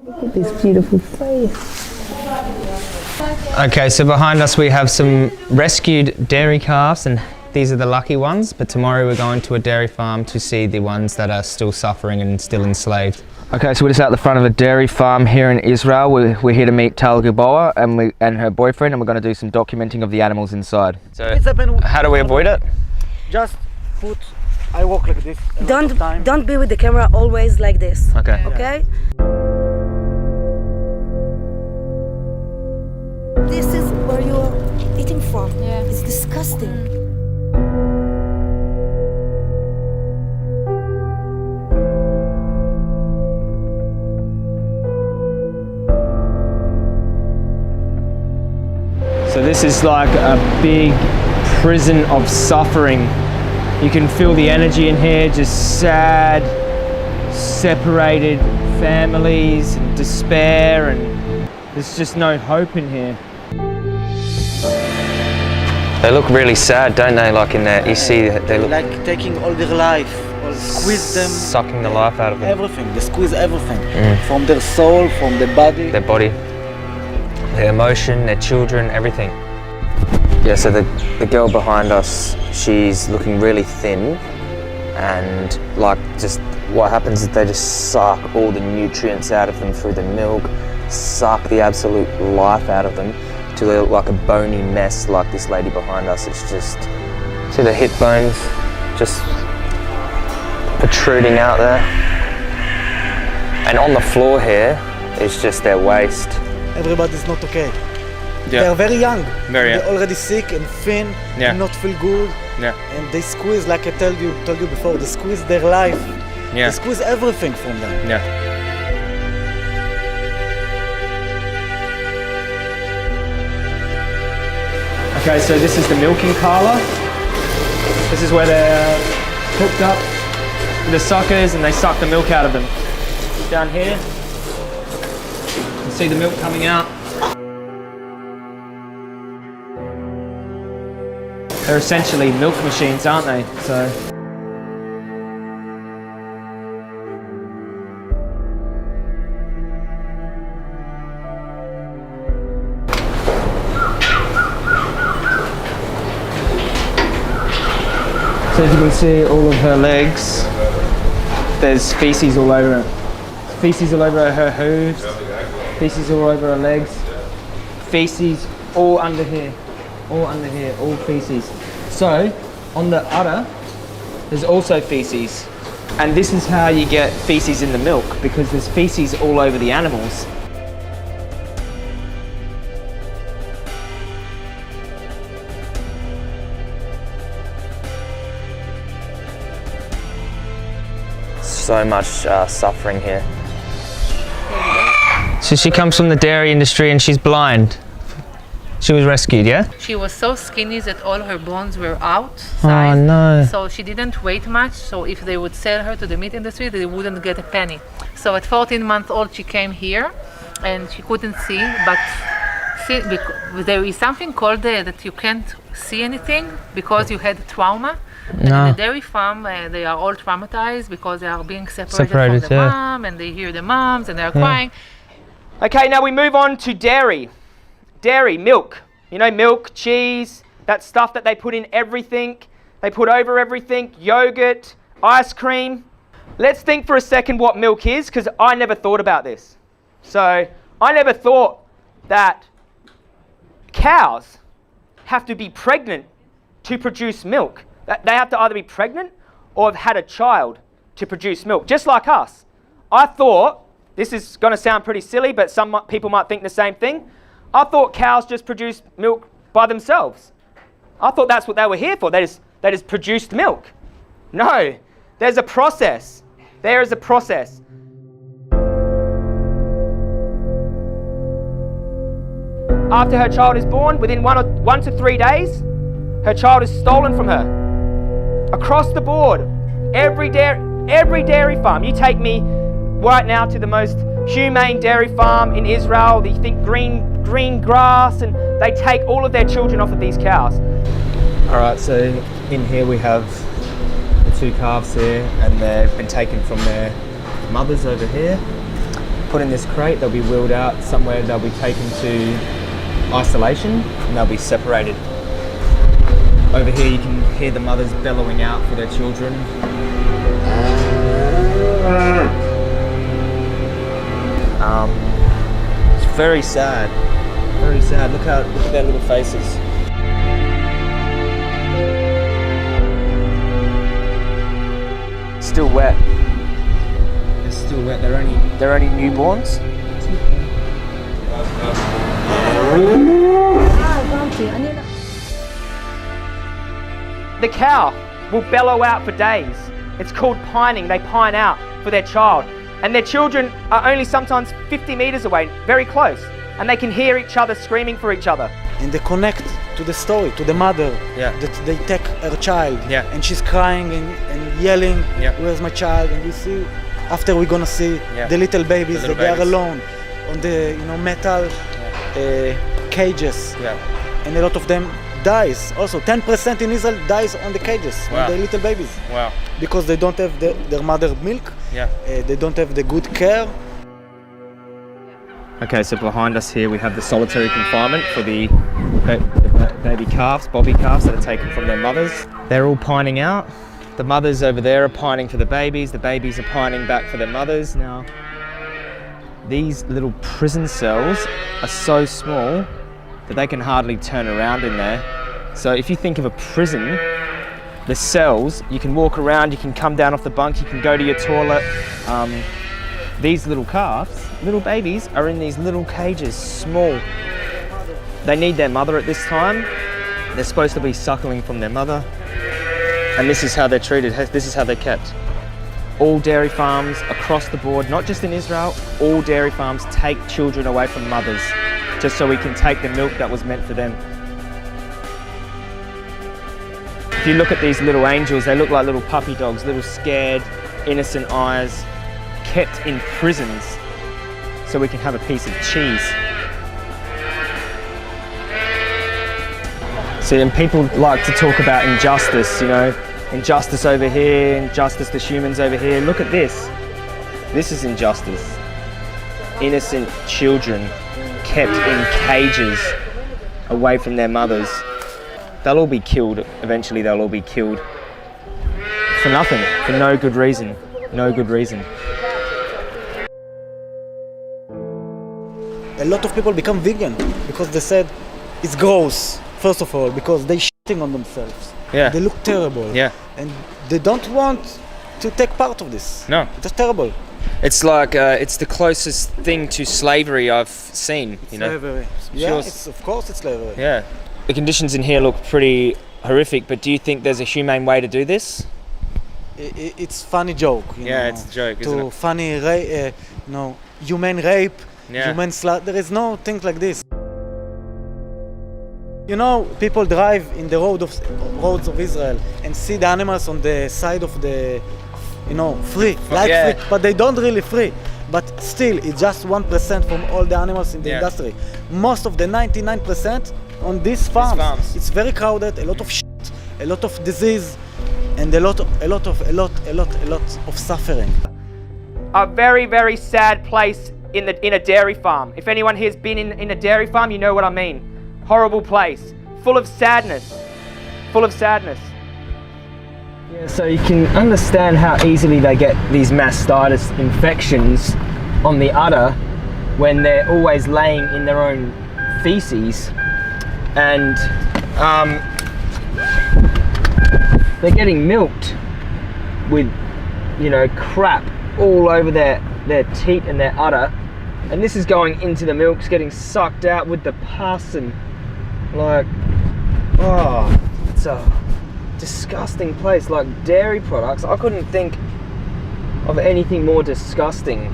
Look at this beautiful face. Okay, so behind us we have some rescued dairy calves, and these are the lucky ones, but tomorrow we're going to a dairy farm to see the ones that are still suffering and still enslaved. Okay, so we're just out the front of a dairy farm here in Israel. We're here to meet Gilboa and her boyfriend, and we're going to do some documenting of the animals inside. So how do we avoid it? Just I walk like this. Don't be with the camera always like this. Okay. Okay? This is where you are eating from. Yeah. It's disgusting. So this is like a big prison of suffering. You can feel the energy in here, just sad, separated families and despair, and there's just no hope in here. They look really sad, don't they? Like in there, you see they look like taking all their life, or squeeze them, sucking the life out of them. Everything, they squeeze everything from their soul, from their body. Their body, their emotion, their children, everything. Yeah, so the girl behind us, she's looking really thin, and like just what happens is they just suck all the nutrients out of them through the milk, suck the absolute life out of them till they look like a bony mess like this lady behind us. It's just, see the hip bones just protruding out there. And on the floor here is just their waste. Everybody's not okay. Yeah. They are very young. Very young. They're already sick and thin, and not feel good. Yeah. And they squeeze, like I told you before, they squeeze their life. Yeah. They squeeze everything from them. Yeah. Okay, so this is the milking parlor. This is where they're hooked up with the suckers and they suck the milk out of them. Down here, you can see the milk coming out. They're essentially milk machines, aren't they? So. So as you can see, all of her legs, there's feces all over her. Feces all over her hooves, feces all over her legs, feces all under here, all feces. So on the udder, there's also feces. And this is how you get feces in the milk, because there's feces all over the animals. So much suffering here. So she comes from the dairy industry and she's blind. She was rescued, yeah? She was so skinny that all her bones were outside. Oh no. So she didn't weigh much, so if they would sell her to the meat industry, they wouldn't get a penny. So at 14 months old, she came here and she couldn't see, but there is something called that you can't see anything because you had trauma. And in the dairy farm, they are all traumatized because they are being separated from the mom, and they hear the moms and they are crying. Okay, now we move on to dairy. Dairy, milk. You know, milk, cheese, that stuff that they put in everything. They put over everything, yogurt, ice cream. Let's think for a second what milk is, because I never thought about this. So I never thought that cows have to be pregnant to produce milk. They have to either be pregnant or have had a child to produce milk, just like us. I thought, this is going to sound pretty silly, but some people might think the same thing. I thought cows just produced milk by themselves. I thought that's what they were here for. They just produced milk. No, there's a process. There is a process. After her child is born, within 1 to 3 days, her child is stolen from her. Across the board, every dairy farm. You take me right now to the most humane dairy farm in Israel. You think green grass, and they take all of their children off of these cows. All right, so in here we have the two calves here, and they've been taken from their mothers over here. put in this crate, they'll be wheeled out somewhere, they'll be taken to isolation and they'll be separated. Over here you can hear the mothers bellowing out for their children. It's very sad, very sad. Look at their little faces. Still wet. They're still wet. They're only newborns. The cow will bellow out for days. It's called pining. They pine out for their child. And their children are only sometimes 50 meters away, very close. And they can hear each other screaming for each other. And they connect to the story, to the mother. Yeah. That they take her child. Yeah. And she's crying and yelling, Yeah. where's my child? And we see, after we're gonna see the little babies, The little that they are babies. alone on the metal cages. Yeah. And a lot of them dies. Also, 10% in Israel dies on the cages, Wow. on the little babies. Wow. Because they don't have their mother milk. Yeah. They don't have the good care. Okay, so behind us here we have the solitary confinement for the baby calves, bobby calves that are taken from their mothers. They're all pining out. The mothers over there are pining for the babies are pining back for their mothers. Now, these little prison cells are so small that they can hardly turn around in there. So if you think of a prison, the cells, you can walk around, you can come down off the bunk, you can go to your toilet. These little calves, little babies, are in these little cages, small. They need their mother at this time. They're supposed to be suckling from their mother. And this is how they're treated, this is how they're kept. All dairy farms across the board, not just in Israel, all dairy farms take children away from mothers, just so we can take the milk that was meant for them. If you look at these little angels, they look like little puppy dogs, little scared, innocent eyes, kept in prisons so we can have a piece of cheese. See, and people like to talk about injustice, injustice over here, injustice to humans over here. Look at this. This is injustice. Innocent children kept in cages away from their mothers. They'll all be killed. Eventually they'll all be killed. For nothing, for no good reason. No good reason. A lot of people become vegan because they said it's gross, first of all, because they're shitting on themselves. Yeah. They look terrible. Yeah. And they don't want to take part of this. No. It's terrible. It's like, it's the closest thing to slavery I've seen, Slavery. Yeah, of course it's slavery. Yeah. The conditions in here look pretty horrific, but do you think there's a humane way to do this? It's funny joke. It's a joke, isn't it? Funny, human rape, Yeah. human slaughter. There is no thing like this. People drive in the roads of Israel and see the animals on the side of the, free, free, but they don't really free. But still, it's just 1% from all the animals in the industry. Most of the 99% on these farms. It's very crowded, a lot of shit, a lot of disease, and a lot of suffering. A very, very sad place in a dairy farm. If anyone here's been in a dairy farm, you know what I mean. Horrible place, full of sadness, Yeah, so you can understand how easily they get these mastitis infections on the udder when they're always laying in their own feces, and they're getting milked with, crap all over their teat and their udder, and this is going into the milk, it's getting sucked out with the pus, and it's a disgusting place. Like dairy products, I couldn't think of anything more disgusting